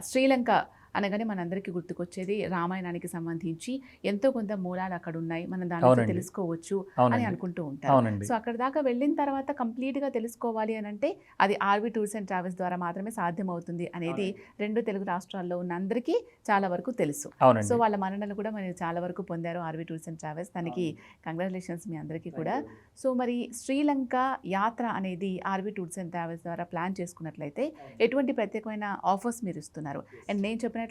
శ్రీలంక అనగానే మనందరికీ గుర్తుకొచ్చేది రామాయణానికి సంబంధించి ఎంతో కొంత మూలాలు అక్కడ ఉన్నాయి, మనం దాని నుంచి తెలుసుకోవచ్చు అని అనుకుంటూ ఉంటారు. సో అక్కడ దాకా వెళ్ళిన తర్వాత కంప్లీట్గా తెలుసుకోవాలి అని అంటే అది ఆర్వి టూర్స్ అండ్ ట్రావెల్స్ ద్వారా మాత్రమే సాధ్యమవుతుంది అనేది రెండు తెలుగు రాష్ట్రాల్లో ఉన్న అందరికీ చాలా వరకు తెలుసు. సో వాళ్ళ మన్ననలు కూడా మరి చాలా వరకు పొందారు ఆర్వి టూర్స్ అండ్ ట్రావెల్స్. దానికి కంగ్రాచులేషన్స్ మీ అందరికీ కూడా. సో మరి శ్రీలంక యాత్ర అనేది ఆర్వి టూర్స్ అండ్ ట్రావెల్స్ ద్వారా ప్లాన్ చేసుకున్నట్లయితే ఎటువంటి ప్రత్యేకమైన ఆఫర్స్ మీరు ఇస్తున్నారు? అండ్ నేను చెప్పినట్లుగా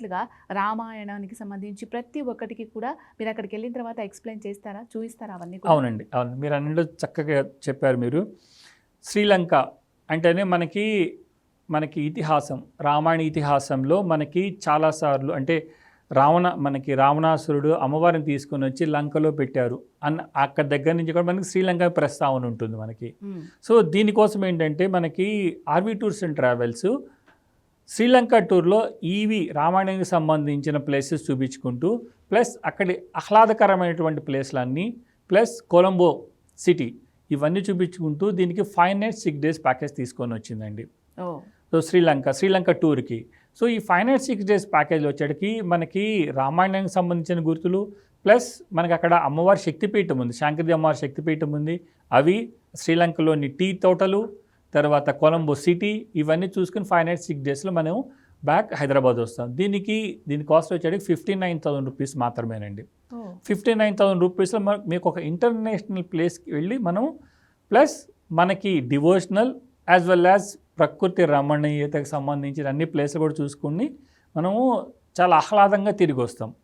రామాయణానికి సంబంధించి ప్రతి ఒక్కటికి కూడా మీరు అక్కడికి వెళ్ళిన తర్వాత ఎక్స్ప్లెయిన్ చేస్తారా, చూపిస్తారా అవన్నీ? అవునండి, అవును, మీరు అన్నింటిలో చక్కగా చెప్పారు. మీరు శ్రీలంక అంటేనే మనకి ఇతిహాసం, రామాయణ ఇతిహాసంలో మనకి చాలాసార్లు అంటే రావణాసురుడు అమ్మవారిని తీసుకొని వచ్చి లంకలో పెట్టారు అక్కడ దగ్గర నుంచి కూడా మనకి శ్రీలంక ప్రస్తావన ఉంటుంది మనకి. సో దీనికోసం ఏంటంటే మనకి RV tours and travels Sri టూర్లో రామాయణానికి సంబంధించిన ప్లేసెస్ చూపించుకుంటూ ప్లస్ అక్కడి ఆహ్లాదకరమైనటువంటి ప్లేస్లన్నీ ప్లస్ కొలంబో సిటీ ఇవన్నీ చూపించుకుంటూ దీనికి 5 nights 6 days ప్యాకేజ్ తీసుకొని వచ్చిందండి. సో శ్రీలంక టూర్కి. సో ఈ 5 nights 6 days ప్యాకేజ్లో వచ్చేటికి మనకి రామాయణానికి సంబంధించిన గుర్తులు ప్లస్ మనకి అక్కడ అమ్మవారి శక్తిపీఠం ఉంది, శాంకరి అమ్మవారి శక్తిపీఠం ఉంది, అవి శ్రీలంకలోని టీ తోటలు, తర్వాత కొలంబో సిటీ, ఇవన్నీ చూసుకుని 5 nights 6 daysలో మనం బ్యాక్ హైదరాబాద్ వస్తాం. దీని కాస్ట్ వచ్చేటికి 59,000 రూపీస్ మాత్రమేనండి. 59,000 రూపీస్లో మీకు ఒక ఇంటర్నేషనల్ ప్లేస్కి వెళ్ళి మనం ప్లస్ మనకి డివోషనల్ యాజ్ వెల్ యాజ్ ప్రకృతి రమణీయతకు సంబంధించిన అన్ని ప్లేస్లు కూడా చూసుకుని మనము చాలా ఆహ్లాదంగా తిరిగి వస్తాం.